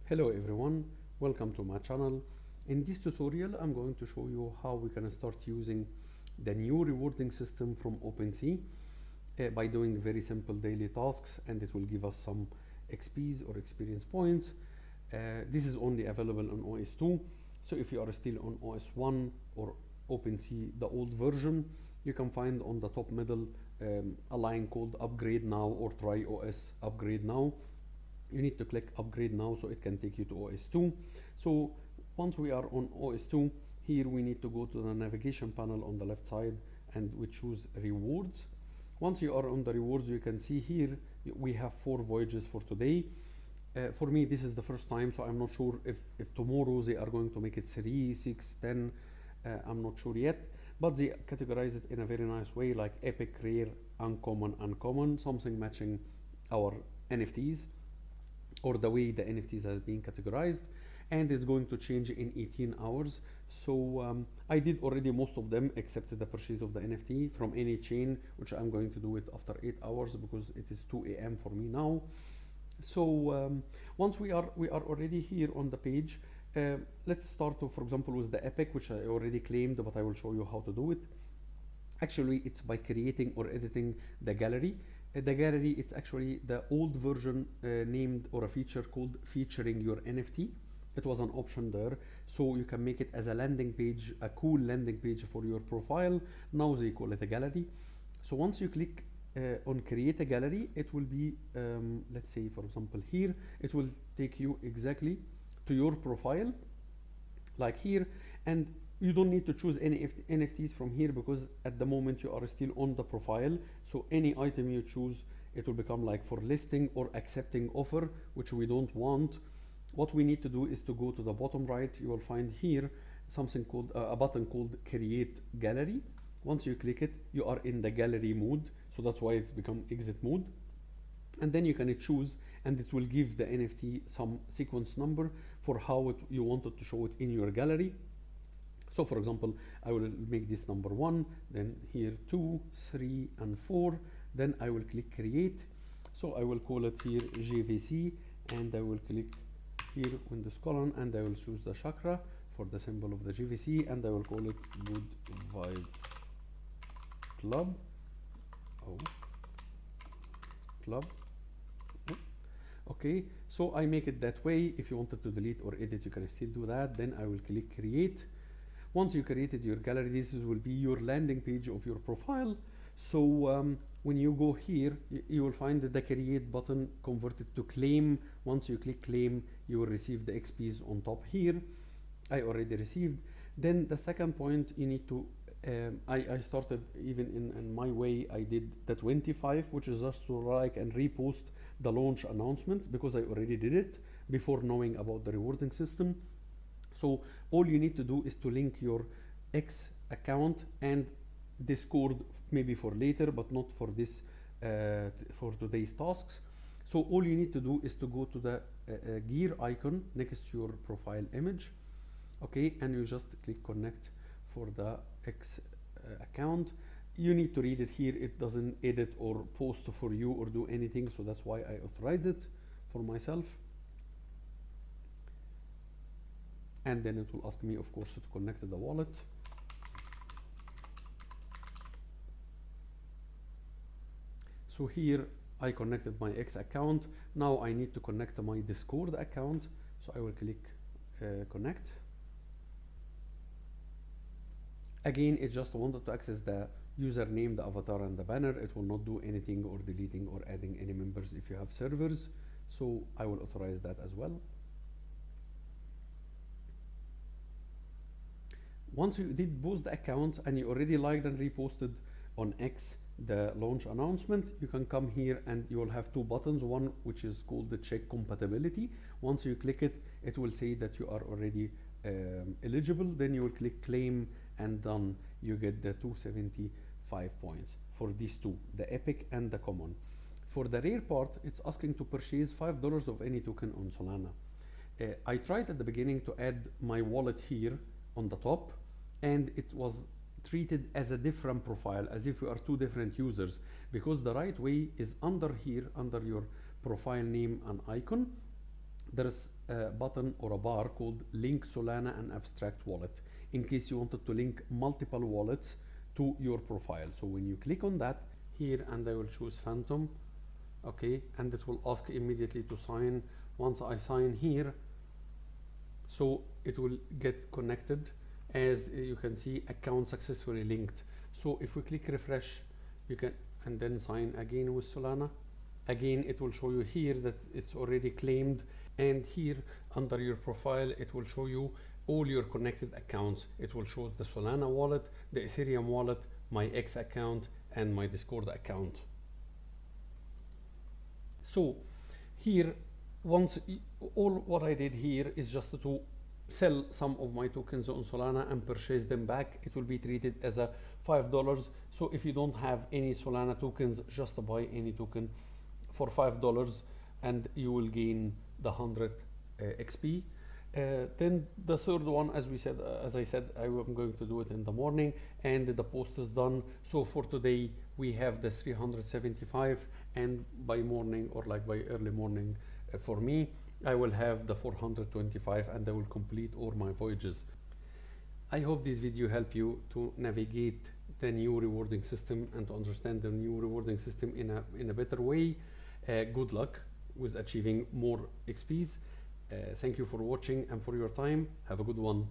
Hello everyone, welcome to my channel. In this tutorial I'm going to show you how we can start using the new rewarding system from OpenSea by doing very simple daily tasks, and it will give us some XPs or experience points. This is only available on OS2, so if you are still on OS1 or OpenSea the old version, you can find on the top middle a line called upgrade now or try OS upgrade now. You need to click upgrade now so it can take you to OS2. So once we are on OS2, here we need to go to the navigation panel on the left side and we choose rewards. Once you are on the rewards, you can see here we have 4 voyages for today. For me this is the first time, so I'm not sure if tomorrow they are going to make it 3, 6, 10. I'm not sure yet, but they categorize it in a very nice way, like epic, rare, uncommon, uncommon, something matching our NFTs or the way the NFTs have been categorized, and it's going to change in 18 hours. So I did already most of them except the purchase of the NFT from any chain, which I'm going to do it after 8 hours because it is 2 a.m. for me now. So once we are already here on the page, let's start for example with the epic, which I already claimed, but I will show you how to do it. Actually it's by creating or editing the gallery. The gallery, it's actually the old version named or a feature called featuring your NFT. It was an option there, so you can make it as a landing page, a cool landing page for your profile. Now they call it a gallery. So once you click on create a gallery, it will be, let's say for example here, it will take you exactly to your profile, like here, and you don't need to choose any NFTs from here because at the moment you are still on the profile. So any item you choose, it will become like for listing or accepting offer, which we don't want. What we need to do is to go to the bottom right. You will find here something called a button called create gallery. Once you click it, you are in the gallery mode, so that's why it's become exit mode. And then you can choose, and it will give the NFT some sequence number for how you wanted to show it in your gallery. So for example, I will make this number 1, then here 2, 3, and 4. Then I will click create. So I will call it here JVC, and I will click here in this column, and I will choose the chakra for the symbol of the JVC, and I will call it Good Vibes Club. Oh, club. Oh. Okay, so I make it that way. If you wanted to delete or edit, you can still do that. Then I will click create. Once you created your gallery, this will be your landing page of your profile. So when you go here, you will find the create button converted to claim. Once you click claim, you will receive the XPs on top here. I already received. Then the second point, you need to, I started even in my way, I did the 25, which is just to like and repost the launch announcement because I already did it before knowing about the rewarding system. So all you need to do is to link your X account and Discord, maybe for later, but not for this, for today's tasks. So all you need to do is to go to the gear icon next to your profile image, okay, and you just click connect for the X account. You need to read it here. It doesn't edit or post for you or do anything, so that's why I authorize it for myself. And then it will ask me, of course, to connect to the wallet. So here I connected my X account. Now I need to connect to my Discord account. So I will click connect. Again, it just wanted to access the username, the avatar, and the banner. It will not do anything or deleting or adding any members if you have servers. So I will authorize that as well. Once you did both the accounts and you already liked and reposted on X the launch announcement, you can come here and you will have 2 buttons. One which is called the check compatibility. Once you click it, it will say that you are already eligible. Then you will click claim, and done. You get the 275 points for these 2, the epic and the common. For the rare part, it's asking to purchase $5 of any token on Solana. I tried at the beginning to add my wallet here on the top, and it was treated as a different profile, as if we are 2 different users, because the right way is under here, under your profile name and icon. there is a button or a bar called Link Solana and Abstract Wallet, in case you wanted to link multiple wallets to your profile. So when you click on that here, and I will choose Phantom, okay, and it will ask immediately to sign. Once I sign here, so it will get connected. As you can see, account successfully linked. So if we click refresh, you can, and then sign again with Solana, again it will show you here that it's already claimed, and here under your profile it will show you all your connected accounts. It will show the Solana wallet, the Ethereum wallet, my X account, and my Discord account. So here, once all what I did here is just to sell some of my tokens on Solana and purchase them back. It will be treated as a $5. So if you don't have any Solana tokens, just buy any token for $5 and you will gain the 100 XP. Then the third one, as I said, I'm going to do it in the morning, and the post is done. So for today we have the 375, and by morning, or like by early morning for me, I will have the 425, and I will complete all my voyages. I hope this video helped you to navigate the new rewarding system and to understand the new rewarding system in a better way. Good luck with achieving more XPs. Thank you for watching and for your time. Have a good one.